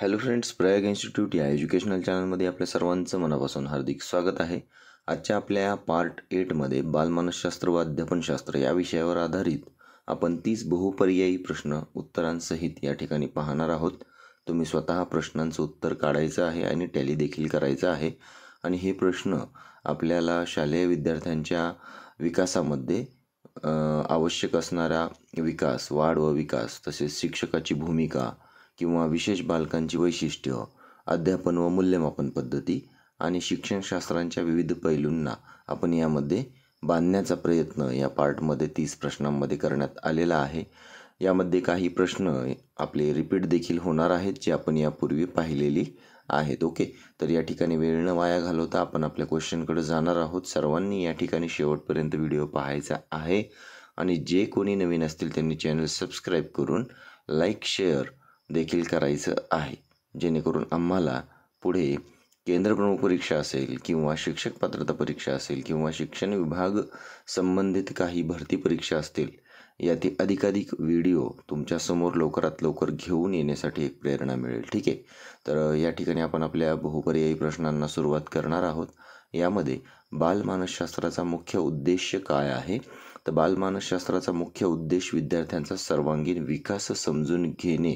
Hello friends, Prayag institute या educational चॅनलमध्ये आपल्या सर्वांचं मनापासून हार्दिक स्वागत आहे. आजच्या आपल्या पार्ट 8मध्ये बालमानसशास्त्र व अध्यापनशास्त्र या विषयावर आधारित आपण 30 बहुपर्यायी प्रश्न उत्तरांसहित या ठिकाणी पाहणार आहोत. तुम्ही स्वतः प्रश्नांचं उत्तर काढायचं आहे आणि टॅली देखील करायचं आहे. आणि हे प्रश्न आपल्याला शालेय विद्यार्थ्यांच्या विकासामध्ये आवश्यक असणारा विकास, वाढ व विकास, तसेच शिक्षकाची भूमिका किंवा विशेष बालकांची वैशिष्ट्य, अध्यापन व मूल्यमापन पद्धती आणि शिक्षणशास्त्रांच्या विविध पैलूंना आपण यामध्ये बांधण्याचा प्रयत्न या पार्टमध्ये 30 प्रश्नांमध्ये करण्यात आलेला आहे. यामध्ये काही प्रश्न आपले रिपीट देखील होणार आहेत, जे आपण यापूर्वी पाहिलेली आहेत. ओके, तर या ठिकाणी वेळ न वाया घालवता आपण आपल्या क्वेश्चनकडे जाणार आहोत. सर्वांनी या ठिकाणी शेवटपर्यंत व्हिडिओ पाहायचा आहे आणि जे कोणी नवीन असतील त्यांनी चॅनल सबस्क्राईब करून लाईक शेअर देखील करायचं आहे, जेणेकरून आम्हाला पुढे केंद्रप्रमुख परीक्षा असेल किंवा शिक्षक पात्रता परीक्षा असेल किंवा शिक्षण विभाग संबंधित काही भरती परीक्षा असतील, यातील अधिकाधिक व्हिडिओ तुमच्यासमोर लवकरात लवकर घेऊन येण्यासाठी एक प्रेरणा मिळेल. ठीक आहे, तर या ठिकाणी आपण आपल्या बहुपर्यायी प्रश्नांना सुरुवात करणार आहोत. यामध्ये बालमानसशास्त्राचा मुख्य उद्देश काय आहे? तर बालमानसशास्त्राचा मुख्य उद्देश विद्यार्थ्यांचा सर्वांगीण विकास समजून घेणे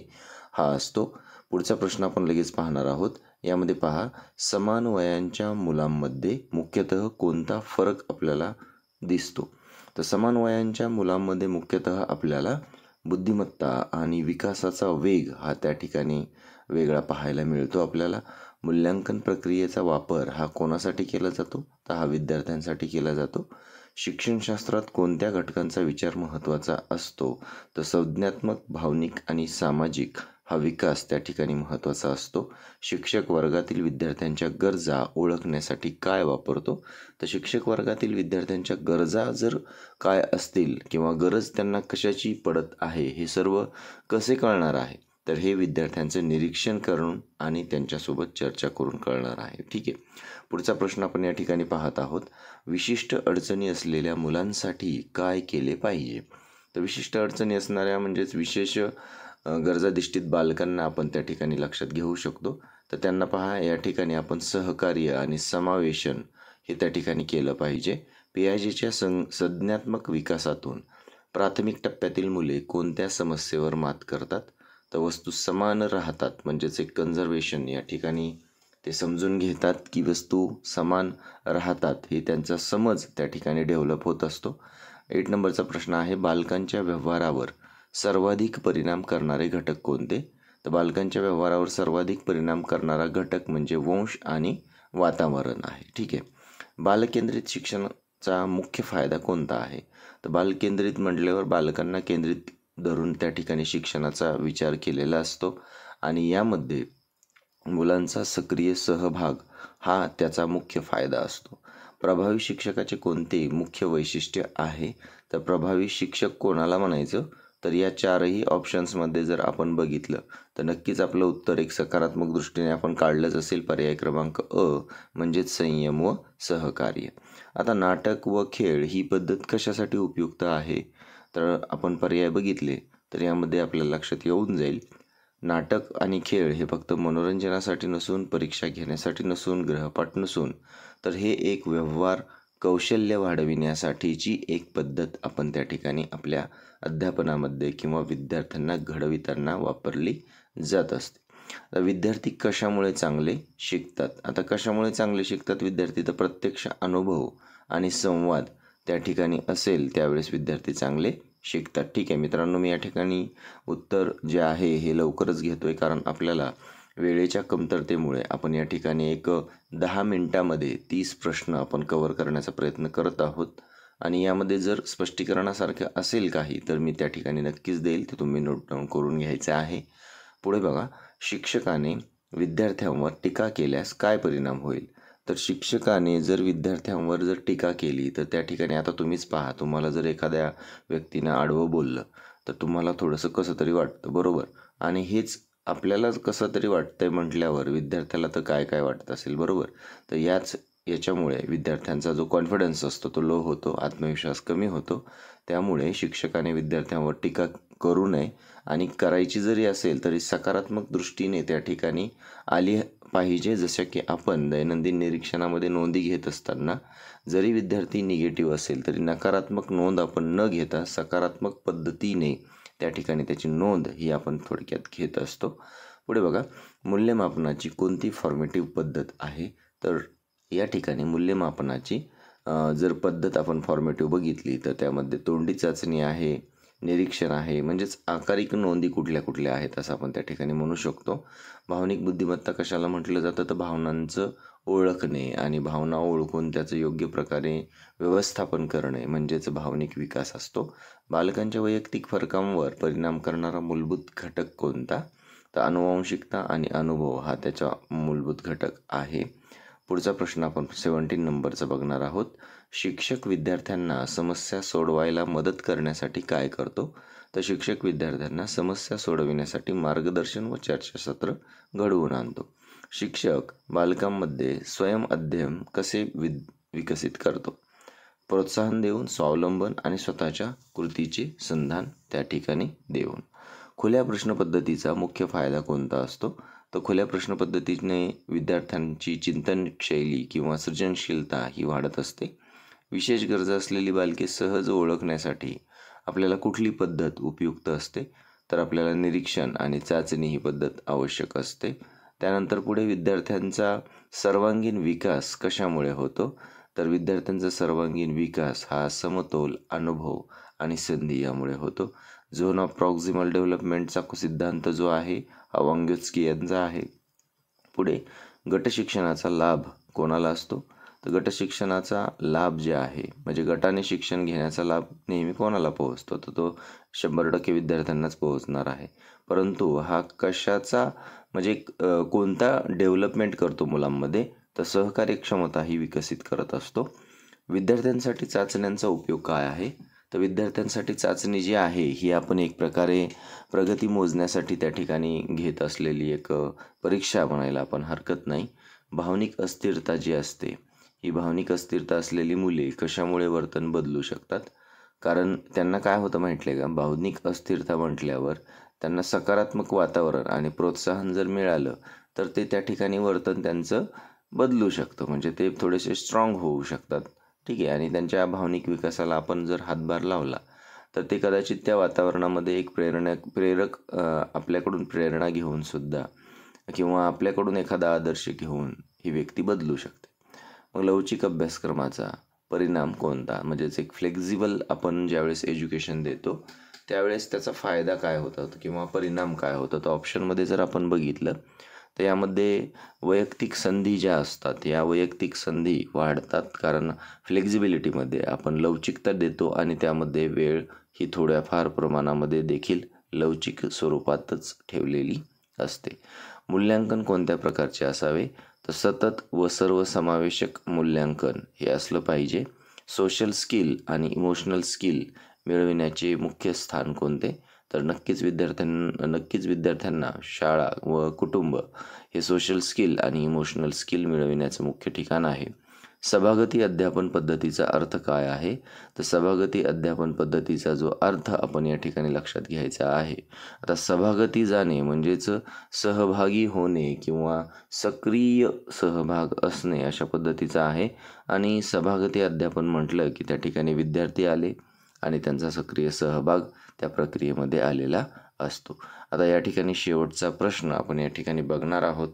हा असतो. पुढचा प्रश्न आपण लगेच पाहणार आहोत. यामध्ये पहा, समान वयांच्या मुलांमध्ये मुख्यतः कोणता फरक आपल्याला दिसतो? तर समान वयांच्या मुलांमध्ये मुख्यतः आपल्याला बुद्धिमत्ता आणि विकासाचा वेग हा त्या ठिकाणी वेगळा पाहायला मिळतो. आपल्याला मूल्यांकन प्रक्रियेचा वापर हा कोणासाठी केला जातो? तर हा विद्यार्थ्यांसाठी केला जातो. शिक्षणशास्त्रात कोणत्या घटकांचा विचार महत्त्वाचा असतो? तर संज्ञात्मक, भावनिक आणि सामाजिक हा विकास त्या ठिकाणी महत्त्वाचा असतो. शिक्षक वर्गातील विद्यार्थ्यांच्या गरजा ओळखण्यासाठी काय वापरतो? तर शिक्षक वर्गातील विद्यार्थ्यांच्या गरजा जर काय असतील किंवा गरज त्यांना कशाची पडत आहे, हे सर्व कसे कळणार आहे? तर हे विद्यार्थ्यांचं निरीक्षण करून आणि त्यांच्यासोबत चर्चा करून कळणार आहे. ठीक आहे, पुढचा प्रश्न आपण या ठिकाणी पाहत आहोत. विशिष्ट अडचणी असलेल्या मुलांसाठी काय केले पाहिजे? तर विशिष्ट अडचणी असणाऱ्या म्हणजेच विशेष गरजाधिष्ठित बालकांना आपण त्या ठिकाणी लक्षात घेऊ शकतो. तर त्यांना पहा, या ठिकाणी आपण सहकार्य आणि समावेशन हे त्या ठिकाणी केलं पाहिजे. पियाजेच्या संज्ञात्मक विकासातून प्राथमिक टप्प्यातील मुले कोणत्या समस्येवर मात करतात? तर वस्तू समान राहतात, म्हणजेच एक कन्झर्वेशन या ठिकाणी ते समजून घेतात की वस्तू समान राहतात, हे त्यांचा समज त्या ठिकाणी डेव्हलप होत असतो. 8 नंबरचा प्रश्न आहे, बालकांच्या व्यवहारावर सर्वाधिक परिणाम करणारे घटक कोणते? तर बालकांच्या व्यवहारावर सर्वाधिक परिणाम करणारा घटक म्हणजे वंश आणि वातावरण आहे. ठीक आहे, बालकेंद्रित शिक्षणाचा मुख्य फायदा कोणता आहे? तर बालकेंद्रित म्हटल्यावर बालकांना केंद्रित धरून त्या ठिकाणी शिक्षणाचा विचार केलेला असतो आणि यामध्ये मुलांचा सक्रिय सहभाग हा त्याचा मुख्य फायदा असतो. प्रभावी शिक्षकाचे कोणते मुख्य वैशिष्ट्य आहे? तर प्रभावी शिक्षक कोणाला म्हणायचं? तर या 4ही ऑप्शन्समध्ये जर आपण बघितलं तर नक्कीच आपलं उत्तर एक सकारात्मक दृष्टीने आपण काढलंच असेल. पर्याय क्रमांक अ म्हणजेच संयम व सहकार्य. आता नाटक व खेळ ही पद्धत कशासाठी उपयुक्त आहे? तर आपण पर्याय बघितले तर यामध्ये आपल्याला लक्षात येऊन जाईल, नाटक आणि खेळ हे फक्त मनोरंजनासाठी नसून, परीक्षा घेण्यासाठी नसून, गृहपाठ नसून, तर हे एक व्यवहार कौशल्य वाढविण्यासाठीची एक पद्धत आपण त्या ठिकाणी आपल्या अध्यापनामध्ये किंवा विद्यार्थ्यांना घडविताना वापरली जात असते. आता विद्यार्थी कशामुळे चांगले शिकतात? आता कशामुळे चांगले शिकतात विद्यार्थी? तर प्रत्यक्ष अनुभव आणि संवाद त्या ठिकाणी असेल त्यावेळेस विद्यार्थी चांगले शिकतात. ठीक आहे मित्रांनो, मी या ठिकाणी उत्तर जे आहे हे लवकरच घेतोय, कारण आपल्याला वेळेच्या कमतरतेमुळे आपण या ठिकाणी एक 10 मिनिटामध्ये 30 प्रश्न आपण कव्हर करण्याचा प्रयत्न करत आहोत. आणि यामध्ये जर स्पष्टीकरणासारखं असेल काही तर मी त्या ठिकाणी नक्कीच देईल, ते तुम्ही नोट डाऊन करून घ्यायचं आहे. पुढे बघा, शिक्षकाने विद्यार्थ्यांवर टीका केल्यास काय परिणाम होईल? तर शिक्षकाने जर विद्यार्थ्यांवर जर टीका केली तर त्या ठिकाणी आता तुम्हीच पहा, तुम्हाला जर एखाद्या व्यक्तीनं आडवं बोललं तर तुम्हाला थोडंसं कसं तरी वाटतं, बरोबर? आणि हेच आपल्यालाच कसं तरी वाटतंय म्हटल्यावर विद्यार्थ्याला तर काय काय वाटत असेल, बरोबर? तर याच्यामुळे विद्यार्थ्यांचा जो कॉन्फिडन्स असतो तो लो होतो, आत्मविश्वास कमी होतो. त्यामुळे शिक्षकाने विद्यार्थ्यांवर टीका करू नये आणि करायची जरी असेल तरी सकारात्मक दृष्टीने त्या ठिकाणी आली पाहिजे. जसं की आपण दैनंदिन निरीक्षणामध्ये नोंदी घेत असताना जरी विद्यार्थी निगेटिव्ह असेल तरी नकारात्मक नोंद आपण न घेता सकारात्मक पद्धतीने त्या ठिकाणी त्याची नोंद ही आपण थोडक्यात घेत असतो. पुढे बघा, मूल्यमापनाची कोणती फॉर्मेटिव्ह पद्धत आहे? तर या ठिकाणी मूल्यमापनाची जर पद्धत आपण फॉर्मेटिव्ह बघितली तर त्यामध्ये तोंडी चाचणी आहे, निरीक्षण आहे, म्हणजेच आकारिक नोंदी कुठल्या कुठल्या आहेत असं आपण त्या ठिकाणी म्हणू शकतो. भावनिक बुद्धिमत्ता कशाला म्हटलं जातं? तर भावनांचं ओळखणे आणि भावना ओळखून त्याचं योग्य प्रकारे व्यवस्थापन करणे म्हणजेच भावनिक विकास असतो. बालकांच्या वैयक्तिक फरकांवर परिणाम करणारा मूलभूत घटक कोणता? तर आनुवंशिकता आणि अनुभव हा त्याचा मूलभूत घटक आहे. पुढचा प्रश्न आपण 17 नंबरचा बघणार आहोत. शिक्षक विद्यार्थ्यांना समस्या सोडवायला मदत करण्यासाठी काय करतो? तर शिक्षक विद्यार्थ्यांना समस्या सोडविण्यासाठी मार्गदर्शन व चर्चासत्र घडवून आणतो. शिक्षक बालकांमध्ये स्वयं अध्ययन कसे विकसित करतो? प्रोत्साहन देऊन, स्वावलंबन आणि स्वतःच्या कृतीचे संधान त्या ठिकाणी देऊन. खुल्या प्रश्न पद्धतीचा मुख्य फायदा कोणता असतो? तर खुल्या प्रश्न पद्धतीने विद्यार्थ्यांची चिंतन शैली किंवा सृजनशीलता ही वाढत असते. विशेष गरजा असलेली बालके सहज ओळखण्यासाठी आपल्याला कुठली पद्धत उपयुक्त असते? तर आपल्याला निरीक्षण आणि चाचणी ही पद्धत आवश्यक असते. त्यानंतर पुढे विद्यार्थ्यांचा सर्वांगीण विकास कशामुळे होतो? तर विद्यार्थ्यांचा सर्वांगीण विकास हा समतोल, अनुभव आणि संधी यामुळे होतो. झोन ऑफ प्रॉक्सिमल डेव्हलपमेंटचा सिद्धांत जो आहे हा वांग्योत्स्की यांचा आहे. पुढे गट शिक्षणाचा लाभ कोणाला असतो? तर गट शिक्षणाचा लाभ जे आहे म्हणजे गटाने शिक्षण घेण्याचा लाभ नेहमी कोणाला पोहोचतो? तर तो 100% विद्यार्थ्यांनाच पोहोचणार आहे. परंतु हा कशाचा म्हणजे कोणता डेव्हलपमेंट करतो मुलांमध्ये? तर सहकार्य क्षमता ही विकसित करत असतो. विद्यार्थ्यांसाठी चाचण्यांचा उपयोग काय आहे? तर विद्यार्थ्यांसाठी चाचणी जी आहे ही आपण एक प्रकारे प्रगती मोजण्यासाठी त्या ठिकाणी घेत असलेली एक परीक्षा म्हणायला आपण हरकत नाही. भावनिक अस्थिरता जी असते ही भावनिक अस्थिरता असलेली मुले कशामुळे वर्तन बदलू शकतात? कारण त्यांना काय होतं माहिती आहे का? भावनिक अस्थिरता म्हटल्यावर त्यांना सकारात्मक वातावरण आणि प्रोत्साहन जर मिळालं तर ते त्या ठिकाणी वर्तन त्यांचं बदलू शकतं, म्हणजे ते थोडेसे स्ट्रॉंग होऊ शकतात. ठीक आहे. आणि त्यांच्या भावनिक विकासाला आपण जर हातभार लावला तर ते कदाचित त्या वातावरणामध्ये एक प्रेरक आपल्याकडून प्रेरणा घेऊन सुद्धा किंवा आपल्याकडून एखादा आदर्श घेऊन ही व्यक्ती बदलू शकते. मग लवचिक अभ्यासक्रमाचा परिणाम कोणता? म्हणजेच एक फ्लेक्झिबल आपण ज्यावेळेस एज्युकेशन देतो त्यावेळेस त्याचा फायदा काय होतो किंवा परिणाम काय होतो? तर ऑप्शनमध्ये जर आपण बघितलं तर यामध्ये वैयक्तिक संधी ज्या असतात या वैयक्तिक संधी वाढतात, कारण फ्लेक्झिबिलिटीमध्ये आपण लवचिकता देतो आणि त्यामध्ये वेळ ही थोड्याफार प्रमाणामध्ये देखील लवचिक स्वरूपातच ठेवलेली असते. मूल्यांकन कोणत्या प्रकारचे असावे? तर सतत व सर्वसमावेशक मूल्यांकन हे असलं पाहिजे. सोशल स्किल आणि इमोशनल स्किल मिळविण्याचे मुख्य स्थान कोणते? तर नक्कीच विद्यार्थ्यांना शाळा व कुटुंब हे सोशल स्किल आणि इमोशनल स्किल मिळविण्याचं मुख्य ठिकाण आहे. सभागती अध्यापन पद्धतीचा अर्थ काय आहे? तर सभागती अध्यापन पद्धतीचा जो अर्थ आपण या ठिकाणी लक्षात घ्यायचा आहे. आता सभागती जाणे म्हणजेच सहभागी होणे किंवा सक्रिय सहभाग असणे अशा पद्धतीचा आहे. आणि सभागती अध्यापन म्हटलं की त्या ठिकाणी विद्यार्थी आले आणि त्यांचा सक्रिय सहभाग त्या प्रक्रियेमध्ये आलेला असतो. आता या ठिकाणी शेवटचा प्रश्न आपण या ठिकाणी बघणार आहोत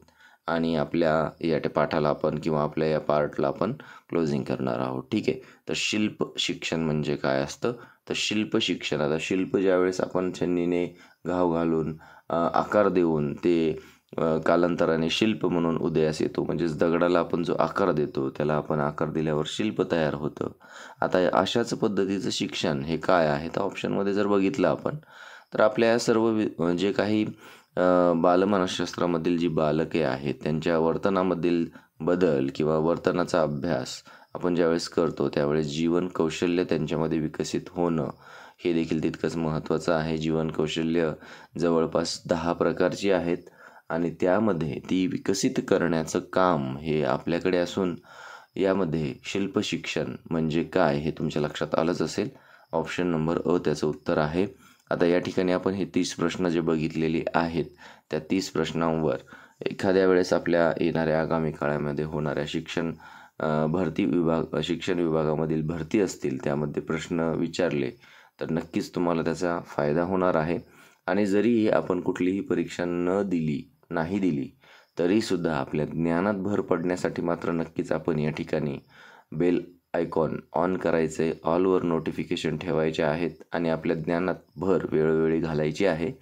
आणि आपल्या या पाठाला आपण किंवा आपल्या या पार्टला आपण क्लोजिंग करणार आहोत. ठीक आहे. तर शिल्प शिक्षण म्हणजे काय असतं? तर शिल्प शिक्षण, आता शिल्प ज्यावेळेस आपण छन्नीने घाव घालून आकार देऊन ते कालांतराने शिल्प म्हणून उदयास येतो, म्हणजेच दगडाला आपण जो आकार देतो त्याला आपण आकार दिल्यावर शिल्प तयार होतं. आता अशाच पद्धतीचं शिक्षण हे काय आहे? तर ऑप्शनमध्ये जर बघितलं आपण तर आपल्या या सर्व जे काही बालमानसशास्त्रामधील जी बालके आहेत त्यांच्या वर्तनामधील बदल किंवा वर्तनाचा अभ्यास आपण ज्यावेळेस करतो त्यावेळेस जीवन कौशल्य त्यांच्यामध्ये विकसित होणं हे देखील तितकंच महत्त्वाचं आहे. जीवन कौशल्य जवळपास 10 प्रकारची आहेत आणि त्यामध्ये ती विकसित करण्याचं काम हे आपल्याकडे असून यामध्ये शिल्प शिक्षण म्हणजे काय हे तुमच्या लक्षात आलंच असेल. ऑप्शन नंबर अ त्याचं उत्तर आहे. आता या ठिकाणी आपण हे 30 प्रश्न जे बघितलेले आहेत त्या 30 प्रश्नांवर एखाद्या वेळेस आपल्या येणाऱ्या आगामी काळामध्ये होणाऱ्या शिक्षण विभागामधील भरती असतील त्यामध्ये प्रश्न विचारले तर नक्कीच तुम्हाला त्याचा फायदा होणार आहे. आणि जरी आपण कुठलीही परीक्षा नाही दिली तरीसुद्धा आपल्या ज्ञानात भर पडण्यासाठी मात्र नक्कीच आपण या ठिकाणी बेल आयकॉन ऑन करायचे, ऑलवर नोटिफिकेशन ठेवायचे आहेत आणि आपल्या ज्ञानात भर वेळोवेळी घालायची आहे.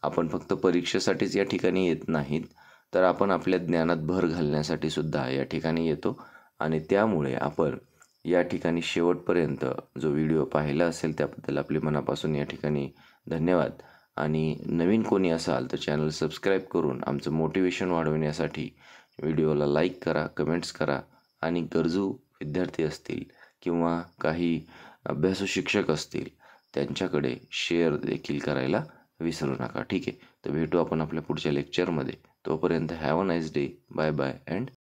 आपण फक्त परीक्षेसाठीच या ठिकाणी येत नाहीत तर आपण आपल्या ज्ञानात भर घालण्यासाठी सुद्धा या ठिकाणी येतो. आणि त्यामुळे आपण या ठिकाणी शेवटपर्यंत जो व्हिडिओ पाहिला असेल त्याबद्दल आपले मनापासून या ठिकाणी धन्यवाद. आणि नवीन कोणी असाल तर चॅनल सबस्क्राईब करून आमचं मोटिवेशन वाढवण्यासाठी व्हिडिओला लाईक करा, कमेंट्स करा आणि गरजू विद्यार्थी असतील किंवा काही अभ्यासू शिक्षक असतील त्यांच्याकडे शेअर देखील करायला विसरू नका. ठीक आहे, तर भेटू आपण आपल्या पुढच्या लेक्चरमध्ये. तोपर्यंत have a nice day. Bye bye and